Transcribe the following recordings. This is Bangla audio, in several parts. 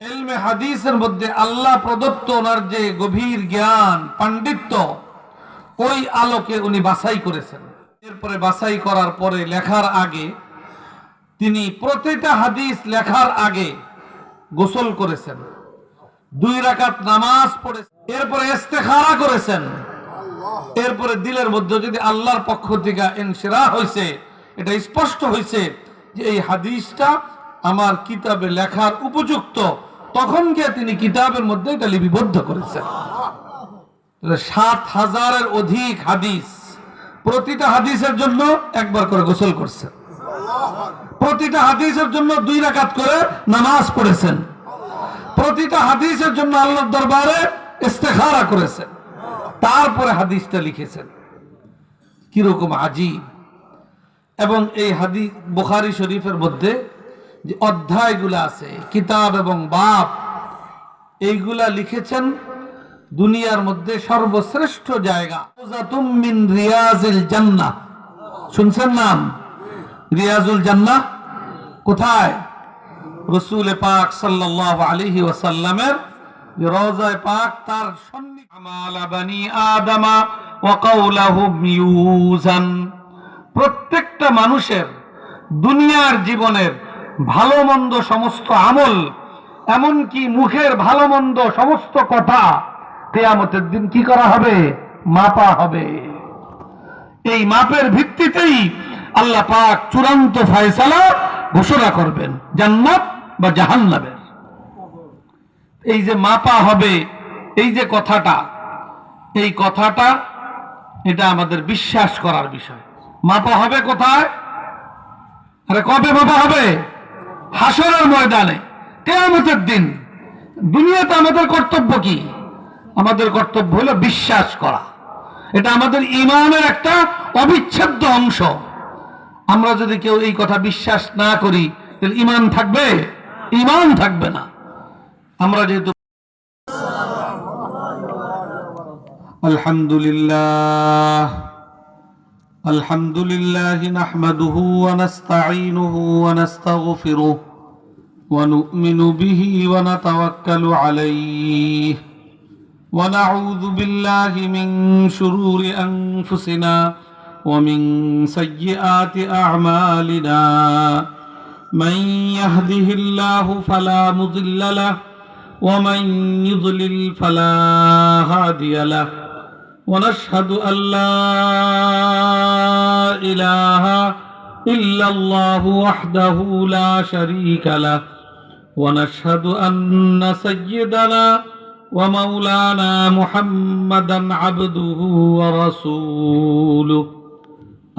ইলমে হাদিসের মধ্যে আল্লাহ প্রদত্ত ওনার যে গভীর জ্ঞান পাণ্ডিত্য, ওই আলোকে উনি বাছাই করেছেন। এরপরে বাছাই করার পরে লেখার আগে তিনি প্রতিটা হাদিস লেখার আগে গোসল করেছেন, 2 রাকাত নামাজ পড়েছেন, এরপরে ইস্তেখারা করেছেন। এরপরে দিলের মধ্যে যদি আল্লাহর পক্ষ থেকে ইনশিরাহ হয়েছে, এটা স্পষ্ট হয়েছে যে এই হাদিসটা আমার কিতাবে লেখার উপযুক্ত, তখন গিয়ে তিনি কিতাবের মধ্যে এটা লিপিবদ্ধ করেছেন। 7,000-এর অধিক হাদিস, প্রতিটা হাদিসের জন্য একবার করে গোসল করছেন, প্রতিটা হাদিসের জন্য 2 রাকাত করে নামাজ পড়েছেন, প্রতিটা হাদিসের জন্য আল্লাহর দরবারে ইস্তেখারা করেছেন, তারপরে হাদিসটা লিখেছেন। কিরকম আজীব! এবং এই হাদিস বুখারী শরীফের মধ্যে যে অধ্যায়গুলো আছে, কিতাব এবং বাব, এইগুলা লিখেছেন দুনিয়ার মধ্যে সর্বশ্রেষ্ঠ জায়গা রওজাতুম মিন রিয়াজিল জান্নাহ। শুনছেন নাম? রিয়াজুল জান্নাহ কোথায়? রাসূল পাক সাল্লাল্লাহু আলাইহি ওয়াসাল্লামের যে রওজা পাক, তার সন্নিকটে আমালা বানি আদমা ওয়া কাওলাহুম ইউজান। প্রত্যেকটা মানুষের দুনিয়ার জীবনের ভালো মন্দ সমস্ত আমল, এমনকি মুখের ভালো মন্দ সমস্ত কথা কিয়ামতের দিন কি করা হবে? মাপা হবে। এই মাপের ভিত্তিতেই আল্লাহ পাক চূড়ান্ত ফয়সালা ঘোষণা করবেন জান্নাত বা জাহান্নামের। এই যে মাপা হবে, এই যে কথাটা, এই কথাটা এটা আমাদের বিশ্বাস করার বিষয়। মাপা হবে কোথায়? আরে কবে মাপা হবে? হাসরের ময়দানে, কিয়ামতের দিন। দুনিয়াতে আমাদের কর্তব্য কি? আমাদের কর্তব্য হলো বিশ্বাস করা। এটা আমাদের ঈমানের একটা অবিচ্ছেদ্য অংশ। আমরা যদি কেউ এই কথা বিশ্বাস না করি, তাহলে ঈমান থাকবে? ঈমান থাকবে না। আমরা যেহেতু আলহামদুলিল্লাহ আলহামদুলিল্লাহ নাহমাদুহু ওয়া নাস্তাঈনুহু ওয়া নাস্তাগফিরুহু ওয়া নু'মিনু বিহি ওয়া নাতাওয়াক্কালু আলাইহি ওয়া নাউযু বিল্লাহি মিন শুরুরি আনফুসিনা ওয়া মিন সাইয়্যাতি আ'মালিনা। মান ইয়াহদিহিল্লাহু ফালা মুদিল্লা লাহু ওয়া মান ইউদ্লিল ফালা হাদিয়া লাহু। ونشهد أن لا إله إلا الله وحده لا شريك له ونشهد أن سيدنا ومولانا محمدا عبده ورسوله.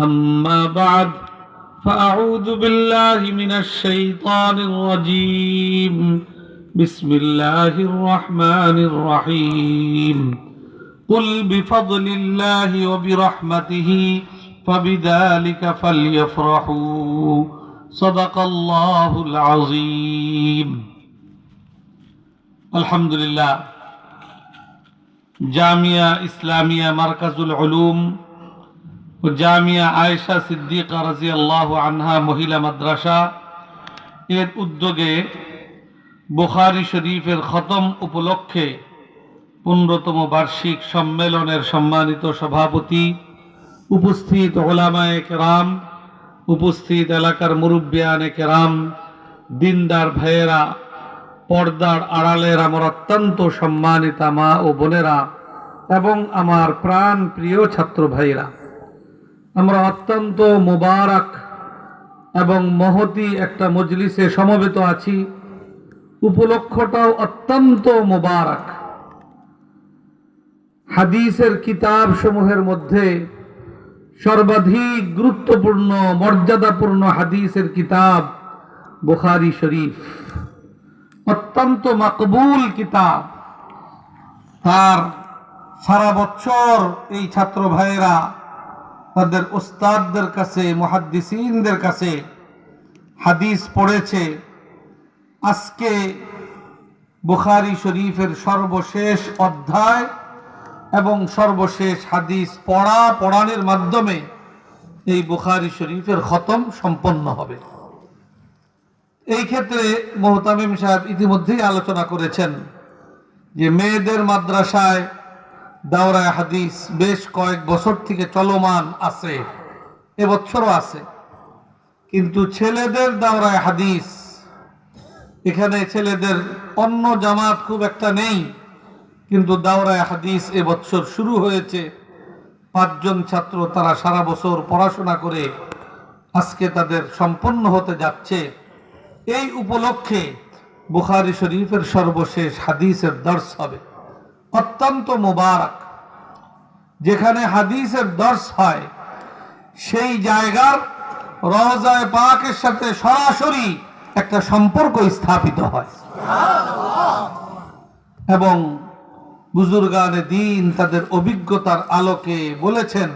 أما بعد فأعوذ بالله من الشيطان الرجيم. بسم الله الرحمن الرحيم. قل بفضل الله وبرحمته فبذلك فليفرحوا صدق الله العظيم. الحمد لله. জামিয়া ইসলামিয়া মারকাজুল উলুম ও জামিয়া আয়েশা সিদ্দিকা রাদিয়াল্লাহু আনহা মহিলা মাদ্রাসা এর উদ্যোগে বুখারী শরীফের খতম উপলক্ষে 15তম বার্ষিক সম্মেলনের সম্মানিত সভাপতি, উপস্থিত উলামায়ে কেরাম, উপস্থিত এলাকার মুরব্বিয়ানে কেরাম, দিনদার ভাইয়েরা, পর্দার আড়ালের আমার অত্যন্ত সম্মানিতা মা ও বোনেরা এবং আমার প্রাণ প্রিয় ছাত্র ভাইরা, আমরা অত্যন্ত মোবারক এবং মহতি একটা মজলিসে সমবেত আছি। উপলক্ষটাও অত্যন্ত মোবারক। হাদিসের কিতাব সমূহের মধ্যে সর্বাধিক গুরুত্বপূর্ণ মর্যাদাপূর্ণ হাদিসের কিতাব বুখারী শরীফ, অত্যন্ত মাকবুল কিতাব। তার সারা বছর এই ছাত্র ভাইয়েরা তাদের উস্তাদদের কাছে, মুহাদ্দিসিনদের কাছে হাদিস পড়েছে। আজকে বুখারী শরীফের সর্বশেষ অধ্যায় এবং সর্বশেষ হাদিস পড়ানোর মাধ্যমে এই বুখারী শরীফের খতম সম্পন্ন হবে। এই ক্ষেত্রে মোহতামিম সাহেব ইতিমধ্যেই আলোচনা করেছেন যে মেয়েদের মাদ্রাসায় দাওরায়ে হাদিস বেশ কয়েক বছর থেকে চলমান আছে, এবছরও আছে। কিন্তু ছেলেদের দাওরায়ে হাদিস, এখানে ছেলেদের অন্য জামাত খুব একটা নেই, কিন্তু দাওরায়ে হাদিস এবছর শুরু হয়েছে। 5 জন ছাত্র, তারা সারা বছর পড়াশোনা করে আজকে তাদের সম্পন্ন হতে যাচ্ছে। এই উপলক্ষে বুখারী শরীফের সর্বশেষ হাদিসের দর্স হবে, অত্যন্ত মোবারক। যেখানে হাদিসের দর্স হয় সেই জায়গার রওজায়ে পাকের সাথে সরাসরি একটা সম্পর্ক স্থাপিত হয় এবং বুজুর্গানে দ্বীন তাদের অভিজ্ঞতার আলোকে বলেছেন,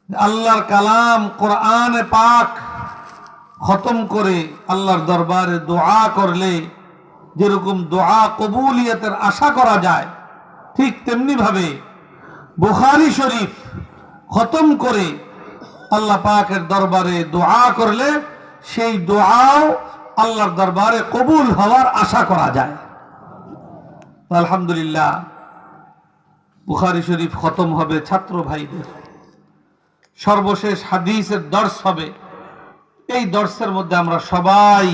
আল্লাহর কালাম কোরআনে পাক খতম করে আল্লাহর দরবারে দোয়া করলে যেরকম দোয়া কবুলিয়তের আশা করা যায়, ঠিক তেমনি ভাবে বুখারী শরীফ খতম করে আল্লাহ পাকের দরবারে দোয়া করলে সেই দোয়াও আল্লাহর দরবারে কবুল হওয়ার আশা করা যায়। আলহামদুলিল্লাহ, বুখারী শরীফ খতম হবে ছাত্র ভাইদের, সর্বশেষ হাদিসের দর্স হবে। এই দর্সের মধ্যে আমরা সবাই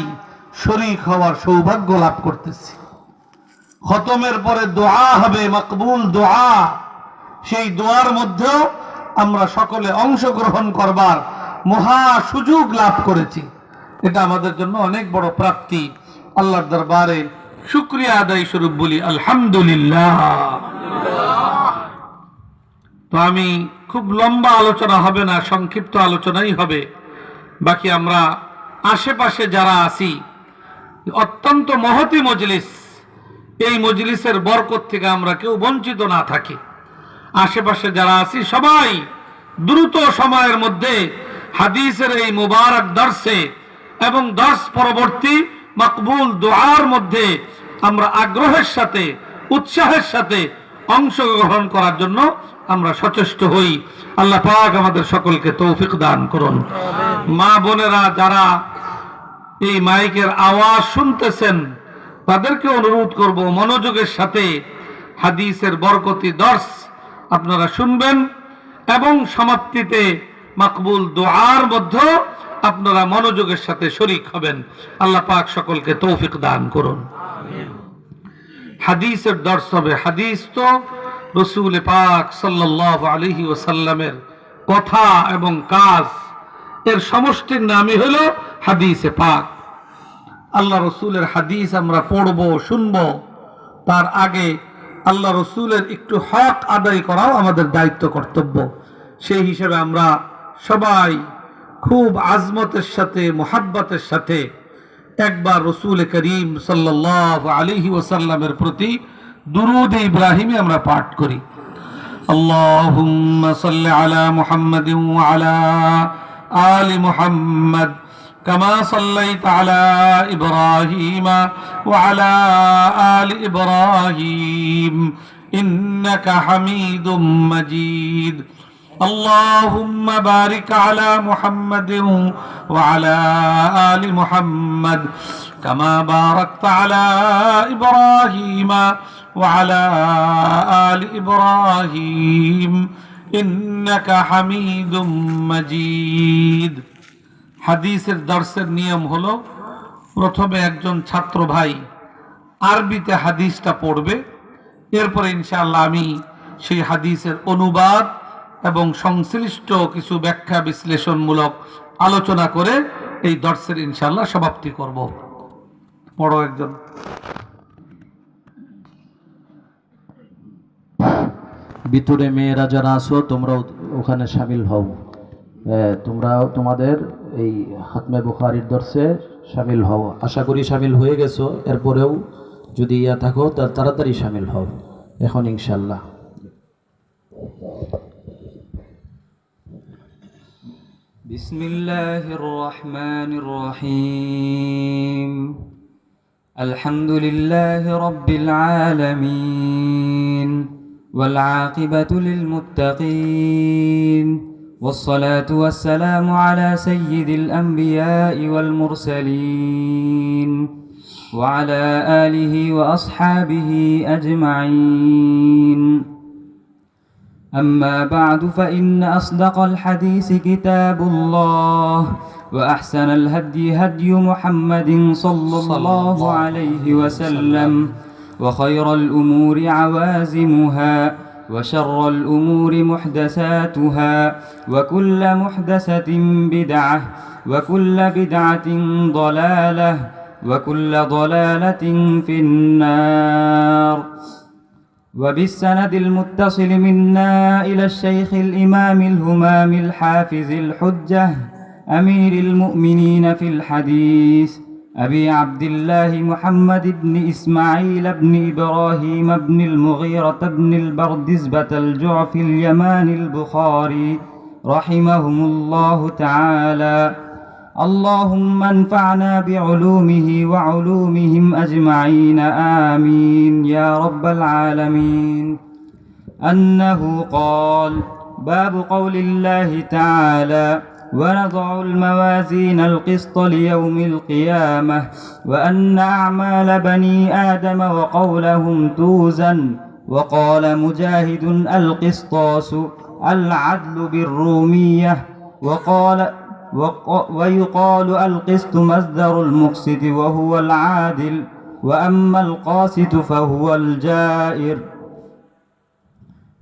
শরীক হওয়ার সৌভাগ্য লাভ করতেছি। খতমের পরে দোয়া হবে, মকবুল দোয়া। সেই দোয়ার মধ্যেও আমরা সকলে অংশগ্রহণ করবার মহা সুযোগ লাভ করেছি। এটা আমাদের জন্য অনেক বড় প্রাপ্তি। আল্লাহর দরবারে শুকরিয়া আদায় স্বরূপ বলি আলহামদুলিল্লাহ। তো আমি খুব লম্বা আলোচনা হবে না, সংক্ষিপ্ত আলোচনাই হবে। বাকি আমরা আশেপাশে যারা আছি, অত্যন্ত মহতি মজলিস, এই মজলিসের বরকত থেকে আমরা কেউ বঞ্চিত না থাকি। আশেপাশে যারা আছি সবাই দ্রুত সময়ের মধ্যে হাদিসের এই মুবারক দর্সে এবং দর্স পরবর্তী মকবুল দোয়ার মধ্যে আমরা আগ্রহের সাথে, উৎসাহের সাথে অংশগ্রহণ করার জন্য আমরা সচেষ্ট হই। আল্লাহ পাক আমাদের সকলকে তৌফিক দান করুন। মা বোনেরা যারা এই মাইকের আওয়াজ শুনতেছেন, তাদেরকে অনুরোধ করব মনোযোগের সাথে হাদিসের বরকতি দর্স আপনারা শুনবেন এবং সমাপ্তিতে মকবুল দোয়ার মধ্যে আপনারা মনোযোগের সাথে শরীক হবেন। আল্লাহ পাক সকলকে তৌফিক দান করুন। হাদিসের দর্স হবে। হাদিস তো রাসূল পাক সাল্লাল্লাহু আলাইহি ওয়াসাল্লামের কথা এবং কাজ, এর সমষ্টির নামই হলো হাদিসে পাক। আল্লাহ রসুলের হাদিস আমরা পড়ব, শুনব, তার আগে আল্লাহ রসুলের একটু হক আদায় করাও আমাদের দায়িত্ব, কর্তব্য। সেই হিসেবে আমরা সবাই খুব আজমতের সাথে, মুহাব্বতের সাথে একবার রসুল করিম সাল্লাল্লাহু আলাইহি ওয়াসাল্লামের প্রতি দুরূদ ইব্রাহিমী আমরা পাঠ করি। আল্লাহুম্মা সাল্লি আলা মুহাম্মাদিন ওয়া আলা আলি মুহাম্মাদ কামা সাল্লাইতা আলা ইব্রাহিম ওয়া আলা আলি ইব্রাহিম ইন্নাকা হামিদুম মাজিদ। اللهم بارك على محمد وعلى آل محمد كما باركت على إبراهيم وعلى آل إبراهيم إنك حميد مجيد। হাদিসের দর্সের নিয়ম হলো, প্রথমে একজন ছাত্র ভাই আরবিতে হাদিসটা পড়বে, এরপরে ইনশাআল্লাহ আমি সেই হাদিসের অনুবাদ এবং সংশ্লিষ্ট কিছু ব্যাখ্যা বিশ্লেষণমূলক আলোচনা করে এই দর্সের ইনশাআল্লাহ সমাপ্তি করব। বড় একজন ভিতরে মেয়েরা যারা আছো তোমরা ওখানে শামিল হও। তোমরা তোমাদের এই খাতমে বুখারীর দর্সে শামিল হও। আশা করি শামিল হয়ে গেছো, এরপরেও যদি ইয়া থাকো তার তাড়াতাড়ি শামিল হও এখন ইনশাআল্লাহ। بسم الله الرحمن الرحيم الحمد لله رب العالمين والعاقبة للمتقين والصلاة والسلام على سيد الأنبياء والمرسلين وعلى آله وأصحابه أجمعين. أما بعد فإن أصدق الحديث كتاب الله وأحسن الهدي هدي محمد صلى الله عليه وسلم وخير الأمور عوازمها وشر الأمور محدثاتها وكل محدثة بدعة وكل بدعة ضلالة وكل ضلالة في النار. وبالسند المتصل منا إلى الشيخ الإمام الهمام الحافظ الحجة أمير المؤمنين في الحديث أبي عبد الله محمد بن إسماعيل بن إبراهيم بن المغيرة بن البردزبة الجعفي اليماني البخاري رحمهم الله تعالى. اللهم انفعنا بعلومه وعلومهم أجمعين آمين يا رب العالمين. أنه قال: باب قول الله تعالى: ونضع الموازين القسط ليوم القيامة وأن أعمال بني آدم وقولهم توزن. وقال مجاهد: القسطاس العدل بالرومية. ويقال القسط مصدر المقسط وهو العادل، وأما القاسط فهو الجائر.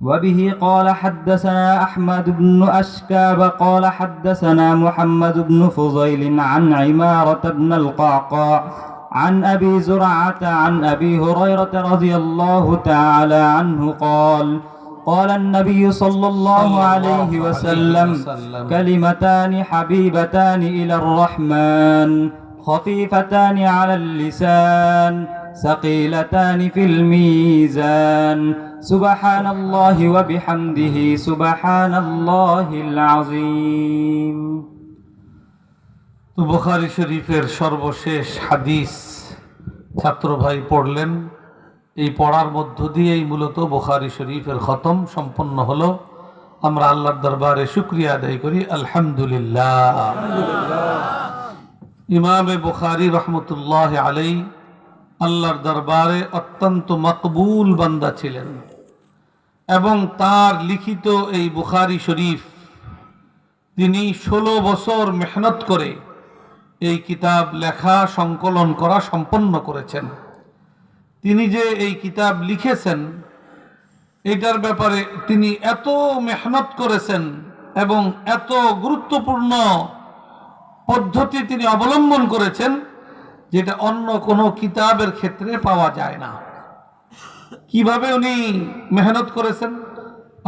وبه قال حدثنا أحمد بن أشكاب قال حدثنا محمد بن فضيل عن عمارة بن القعقاع عن أبي زرعة عن أبي هريرة رضي الله تعالى عنه قال: قال النبي صلى الله عليه وسلم: كلمتان حبيبتان إلى الرحمن خفيفتان على اللسان ثقيلتان في الميزان سبحان الله وبحمده سبحان الله العظيم. তো বুখারী শরীফের সর্বশেষ হাদিস ছাত্র ভাই পড়লেন। এই পড়ার মধ্য দিয়েই মূলত বুখারী শরীফের খতম সম্পন্ন হলো। আমরা আল্লাহর দরবারে শুকরিয়া আদায় করি, আলহামদুলিল্লাহ। ইমামে বুখারী রহমতুল্লাহ আলাইহি আল্লাহর দরবারে অত্যন্ত মকবুল বান্দা ছিলেন এবং তার লিখিত এই বুখারী শরীফ তিনি 16 বছর মেহনত করে এই কিতাব লেখা সংকলন করা সম্পন্ন করেছেন। তিনি যে এই কিতাব লিখেছেন এটার ব্যাপারে তিনি এত মেহনত করেছেন এবং এত গুরুত্বপূর্ণ পদ্ধতি তিনি অবলম্বন করেছেন যেটা অন্য কোনো কিতাবের ক্ষেত্রে পাওয়া যায় না। কিভাবে উনি মেহনত করেছেন?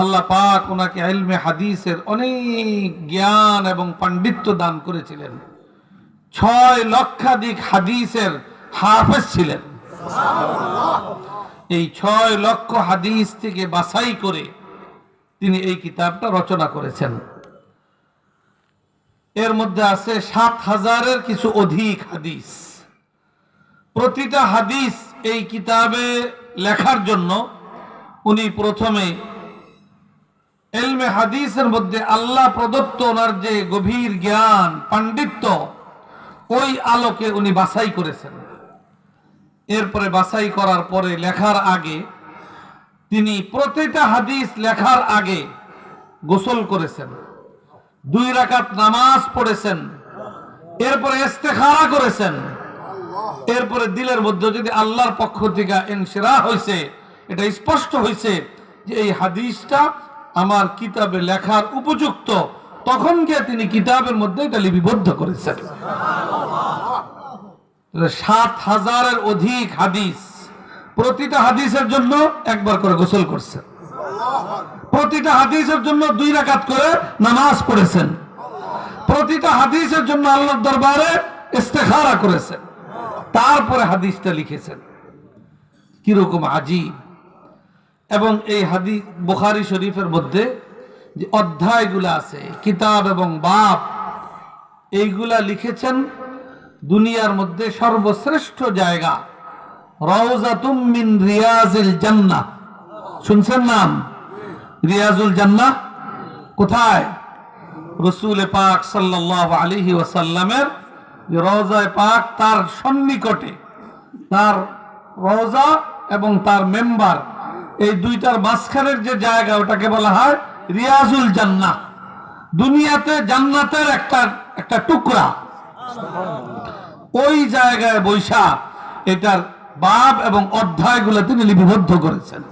আল্লাহ পাক ওনাকে ইলমে হাদিসের অনেক জ্ঞান এবং পাণ্ডিত্য দান করেছিলেন। 6 লক্ষাধিক হাদিসের হাফেজ ছিলেন। এই 6 লক্ষ হাদিস থেকে বাছাই করে তিনি এই কিতাবটা রচনা করেছেন। এর মধ্যে আছে 7000-এর কিছু অধিক হাদিস। প্রতিটা হাদিস এই কিতাবে লেখার জন্য উনি প্রথমে ইলমে হাদিসের মধ্যে আল্লাহ প্রদত্ত ওনার যে গভীর জ্ঞান পাণ্ডিত্য ওই আলোকে উনি বাছাই করেছেন। এরপরে বাছাই করার পরে লেখার আগে তিনি প্রতিটা হাদিস লেখার আগে গোসল করেছেন, 2 রাকাত নামাজ পড়েছেন, এরপরে ইস্তেখারা করেছেন। এরপরে দিলের মধ্যে যদি আল্লাহর পক্ষ থেকে ইনশিরাহ হয়েছে, এটা স্পষ্ট হয়েছে যে এই হাদিসটা আমার কিতাবে লেখার উপযুক্ত, তখন গিয়ে তিনি কিতাবের মধ্যে এটা লিপিবদ্ধ করেছেন। 7000-এর অধিক হাদিস, প্রতিটা হাদিসের জন্য একবার করে গোসল করছেন, প্রতিটা হাদিসের জন্য 2 রাকাত করে নামাজ পড়েছেন, প্রতিটা হাদিসের জন্য আল্লাহর দরবারে ইস্তেখারা করেছেন, তারপরে হাদিসটা লিখেছেন। কিরকম আজীব! এবং এই হাদিস বুখারী শরীফের মধ্যে যে অধ্যায়গুলো আছে, কিতাব এবং বাব, এইগুলা লিখেছেন দুনিয়ার মধ্যে সর্বশ্রেষ্ঠ জায়গা রাউযাতুম মিন রিয়াজিল জান্নাহ। শুনছেন নাম? রিয়াজুল জান্নাহ কোথায়? রসুল পাক সাল্লাল্লাহু আলাইহি ওয়াসাল্লামের যে রওজায়ে পাক, তার সন্নিকটে, তার রওজা এবং তার মেম্বার, এই দুইটার মাঝখানের যে জায়গা, ওটাকে বলা হয় রিয়াজুল জান্নাহ। দুনিয়াতে জান্নাতের একটা টুকরা, ওই জায়গায় বৈশা এটার বাব এবং অধ্যায়গুলো তিনি লিপিবদ্ধ করেছেন।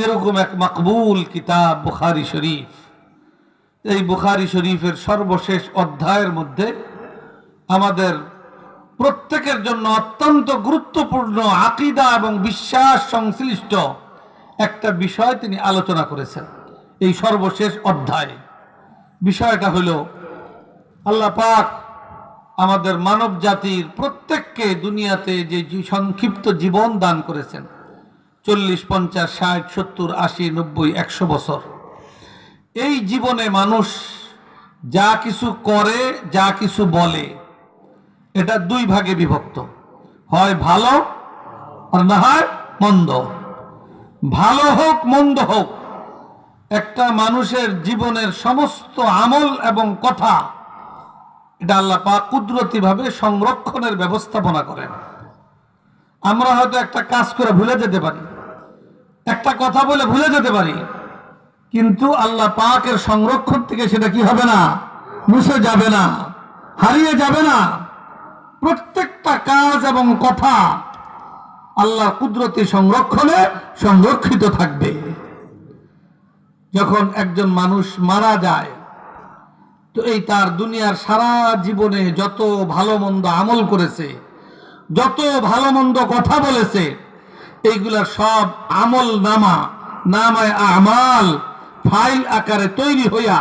এরকম এক মকবুল কিতাব বুখারী শরীফ। এই বুখারী শরীফের সর্বশেষ অধ্যায়ের মধ্যে আমাদের প্রত্যেকের জন্য অত্যন্ত গুরুত্বপূর্ণ আকীদা এবং বিশ্বাস সংশ্লিষ্ট একটা বিষয় তিনি আলোচনা করেছেন এই সর্বশেষ অধ্যায়ে। বিষয়টা হলো, আল্লাহ পাক আমাদের মানব জাতির প্রত্যেককে দুনিয়াতে যে সংক্ষিপ্ত জীবন দান করেছেন, 40, 50, 60, 70, 80, 90, 100 বছর। এই জীবনে মানুষ যা কিছু করে, যা কিছু বলে, এটা দুই ভাগে বিভক্ত, হয় ভালো আর না হয় মন্দ। ভালো হোক মন্দ হোক, একটা মানুষের জীবনের সমস্ত আমল এবং কথা, এটা আল্লাহ পাক কুদরতি ভাবে সংরক্ষণের ব্যবস্থাপনা করেন। আমরা হয়তো একটা কাজ করে ভুলে যেতে পারি, একটা কথা বলে ভুলে যেতে পারি, কিন্তু আল্লাহ পাকের সংরক্ষণ থেকে সেটা কি হবে না, মুছে যাবে না, হারিয়ে যাবে না। প্রত্যেকটা কাজ এবং কথা আল্লাহর কুদরতি সংরক্ষণে সংরক্ষিত থাকবে। যখন একজন মানুষ মারা যায়, তো এই তার দুনিয়ার সারা জীবনে যত ভালো মন্দ আমল করেছে, যত ভালো মন্দ কথা বলেছে, এইগুলা সব আমল নামায় আমাল ফাইল আকারে তৈরি হইয়া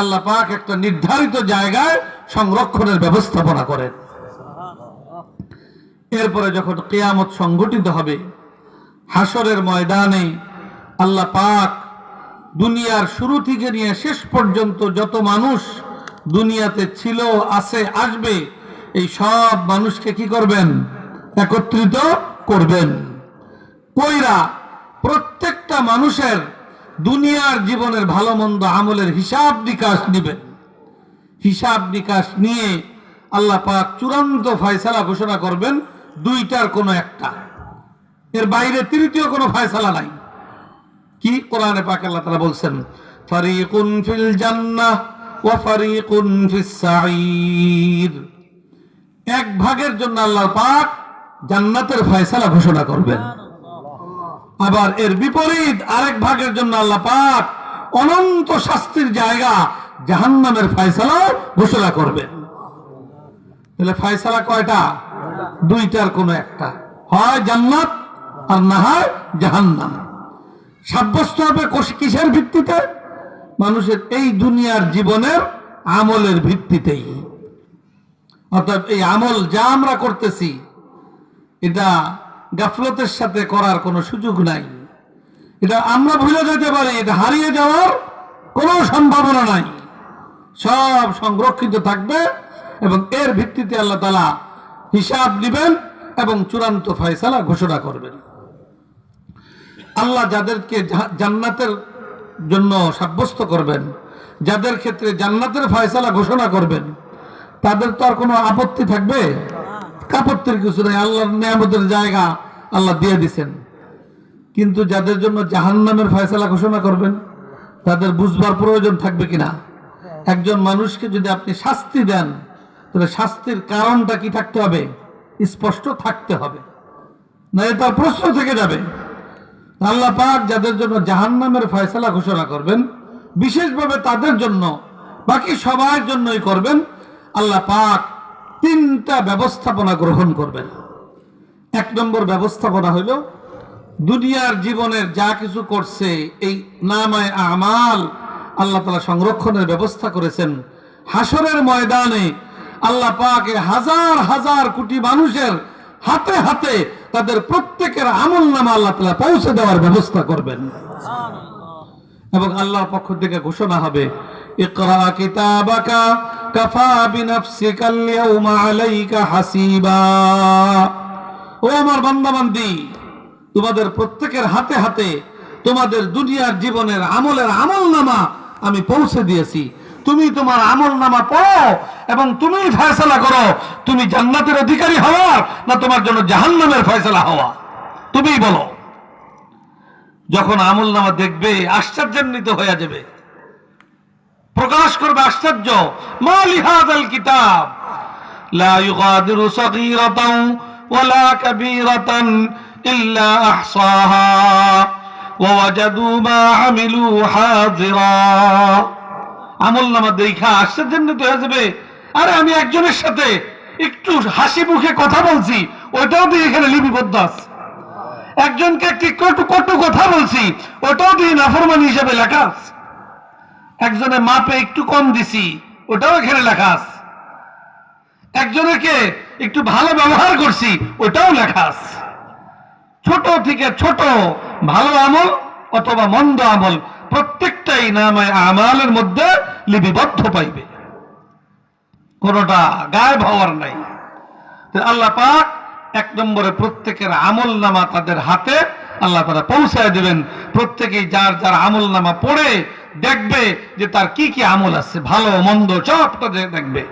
আল্লাহ পাক একটা নির্ধারিত জায়গায় সংরক্ষণের ব্যবস্থাপনা করেন। এরপরে যখন কিয়ামত সংঘটিত হবে, হাসরের ময়দানে আল্লাহ পাক দুনিয়ার শুরু থেকে নিয়ে শেষ পর্যন্ত যত মানুষ দুনিয়াতে ছিল, আছে, আসবে, এই সব মানুষকে কি করবেন, একত্রিত করবেন। কইরা প্রত্যেকটা মানুষের দুনিয়ার জীবনের ভালো মন্দ আমলের হিসাব নিকাশ নেবেন। হিসাব নিকাশ নিয়ে আল্লাহ পাক চূড়ান্ত ফয়সালা ঘোষণা করবেন, দুইটার কোনো একটা, এর বাইরে তৃতীয় কোনো ফয়সালা নাই। কি কোরআনে পাক আল্লাহ তাআলা বলছেন, ফারিকুন ফিল জান্নাহ ওয়া ফারিকুন ফিস সাঈর। এক ভাগের জন্য আল্লাহ পাক জান্নাতের ফয়সালা ঘোষণা করবেন, আবার এর বিপরীত আরেক ভাগের জন্য আল্লাহ পাক অনন্ত শাস্তির জায়গা জাহান্নামের ফয়সালা ঘোষণা করবেন। তাহলে ফয়সালা কয়টা? দুইটার কোনো একটা, হয় জান্নাত আর না হয় জাহান্নাম। সাব্যস্ত হবে কিসের ভিত্তিতে? মানুষের এই দুনিয়ার জীবনের আমলের ভিত্তিতেই। অর্থাৎ এই আমল যা আমরা করতেছি, এটা গাফলতের সাথে করার কোনো সুযোগ নাই। এটা আমরা ভুলে যেতে পারি, এটা হারিয়ে যাওয়ার কোনো সম্ভাবনা নাই। সব সংরক্ষিত থাকবে এবং এর ভিত্তিতে আল্লাহ তাআলা হিসাব নেবেন এবং চূড়ান্ত ফয়সালা ঘোষণা করবেন। আল্লাহ যাদেরকে জান্নাতের জন্য সাব্যস্ত করবেন, যাদের ক্ষেত্রে জান্নাতের ফয়সালা ঘোষণা করবেন, তাদের তো আর কোনো আপত্তি থাকবে? আপত্তির কিছু নেই, আল্লাহর নিয়ামতের জায়গা আল্লাহ দিয়ে দিচ্ছেন। কিন্তু যাদের জন্য জাহান্নামের ফয়সালা ঘোষণা করবেন, তাদের বুঝবার প্রয়োজন থাকবে কিনা? একজন মানুষকে যদি আপনি শাস্তি দেন, তাহলে শাস্তির কারণটা কি থাকতে হবে? স্পষ্ট থাকতে হবে, না তার প্রশ্ন থেকে যাবে। আল্লাহ পাক যাদের জন্য জাহান্নামের ফয়সালা ঘোষণা করবেন, বিশেষভাবে তাদের জন্য, বাকি সবার জন্যই করবেন, আল্লাহ পাক তিনটা ব্যবস্থাপনা গ্রহণ করবেন। এক নম্বর ব্যবস্থাপনা হইল, দুনিয়ার জীবনের যা কিছু করছে এই নামায়ে আমাল আল্লাহ তাআলা সংরক্ষণের ব্যবস্থা করেছেন। হাসরের ময়দানে আল্লাহ পাক হাজার হাজার কোটি মানুষের হাতে হাতে তাদের প্রত্যেকের আমলনামা আল্লাহ তাআলা পৌঁছে দেওয়ার ব্যবস্থা করবেন। এবং আল্লাহর পক্ষ থেকে ঘোষণা হবে, ইকরা কিতাবাকা কাফা বিনাফসিকাল ইয়াউমা আলাইকা হাসিবা। ও আমার বান্দাবান্দি, তোমাদের প্রত্যেকের হাতে হাতে তোমাদের দুনিয়ার জীবনের আমলের আমলনামা আমি পৌঁছে দিয়েছি। তুমি তোমার আমলনামা পড়ো এবং তুমি ফয়সালা করো তুমি জান্নাতের অধিকারী হওয়া না তোমার জন্য জাহান্নামের ফয়সালা হওয়া, তুমিই বলো। যখন আমলনামা দেখবে আশ্চর্যান্বিত হয়ে যাবে, প্রকাশ করবে আশ্চর্য, মা লিহাযাল কিতাব লা ইউগাদিরু সগীরাতান ওয়ালা কাবীরাতান ইল্লা আহসাহা ওয়া ওয়াজাদু মা আমিলু হাযিরা। আমলনামা দেখা আশ্চর্যান্বিত হয়ে যাবে, আরে আমি একজনের সাথে একটু হাসি মুখে কথা বলছি, ওইটাও দিয়ে এখানে লিপিবদ্ধ আছে। একজনকে একটি কটু কথা বলছি, ওটাও দিয়ে নাফরমানি হিসেবে লেখা আছে। একজনের মাপে একটু কম দিছি, ওটাও এখানে লেখা আছে। একজনকে একটু ভালো ব্যবহার করছি, ওটাও লেখা আছে। ছোট থেকে ছোট ভালো আমল অথবা মন্দ আমল প্রত্যেকটাই নামে আমালের মধ্যে লিপিবদ্ধ পাইবে, কোনটা গায়েব হওয়ার নাই। আল্লাহ পাক 1 নম্বরে প্রত্যেকের আমল নামা তাদের হাতে আল্লাহ তাআলা পৌঁছায় দিবেন। প্রত্যেকেই যার যার আমল নামা পড়ে দেখবে যে তার কি কি আমল আছে, ভালো মন্দ সবটা দেখবে।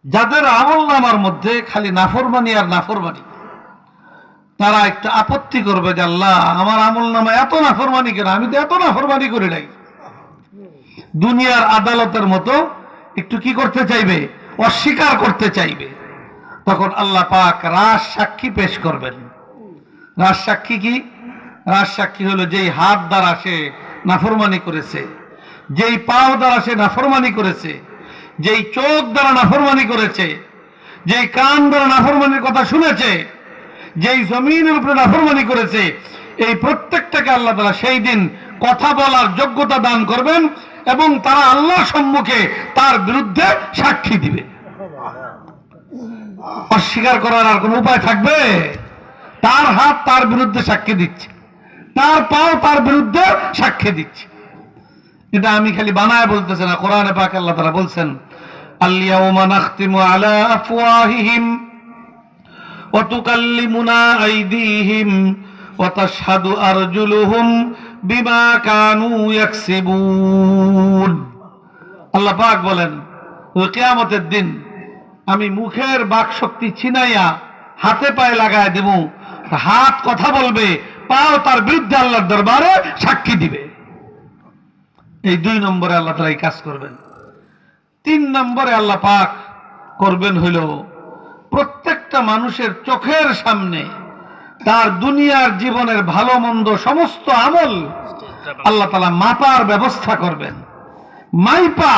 যাদের আমল নামার মধ্যে খালি নাফরমানি আর নাফরমানি, তারা একটা আপত্তি করবে যে আল্লাহ আমার আমল নামা এত নাফরমানি কেন, আমি তো এত নাফরমানি করি নাই। দুনিয়ার আদালতের মতো একটু কি করতে চাইবে, অস্বীকার করতে চাইবে। তখন আল্লাহ পাক রাজ সাক্ষী পেশ করবেন। রাজ সাক্ষী কি? রাজ সাক্ষী হলো যেই হাত দ্বারা সে নাফরমানি করেছে, যেই পাও দ্বারা সে নাফরমানি করেছে, যেই চোখ দ্বারা নাফরমানি করেছে, যেই কান দ্বারা নাফরমানির কথা শুনেছে, যেই জমিনের উপরে নাফরমানি করেছে, এই প্রত্যেকটাকে আল্লাহ তাআলা সেই দিন কথা বলার যোগ্যতা দান করবেন এবং তারা আল্লাহর সম্মুখে তার বিরুদ্ধে সাক্ষী দিবে। অস্বীকার করার আর কোন উপায় থাকবে? তার হাত তার বিরুদ্ধে সাক্ষী দিচ্ছে, তার পাও তার বিরুদ্ধে সাক্ষী দিচ্ছে। এটা আমি খালি বানায় বলতেছি না, কোরআনে পাক আল্লাহ তাআলা বলছেন, আল-ইয়াওমা নাখতিমু আলা আফওয়াহিহিম ওয়া তুকাল্লিমুনা আইদিহিম ওয়া তাশহাদু আরজুলুহুম বিমা কানু ইয়াকসিবুন। আল্লাহ পাক বলেন, ওই কিয়ামতের দিন আমি মুখের বাক শক্তি ছিনাইয়া হাতে পায়ে লাগায় দেব, হাত কথা বলবে, পাও তার বিরুদ্ধে আল্লাহর দরবারে সাক্ষী দিবে। এই 2 নম্বরে আল্লাহ তাআলা এই কাজ করবেন। 3 নম্বরে আল্লাহ পাক করবেন হইল প্রত্যেকটা মানুষের চোখের সামনে তার দুনিয়ার জীবনের ভালো মন্দ সমস্ত আমল আল্লাহ তাআলা মাপার ব্যবস্থা করবেন। মাইপা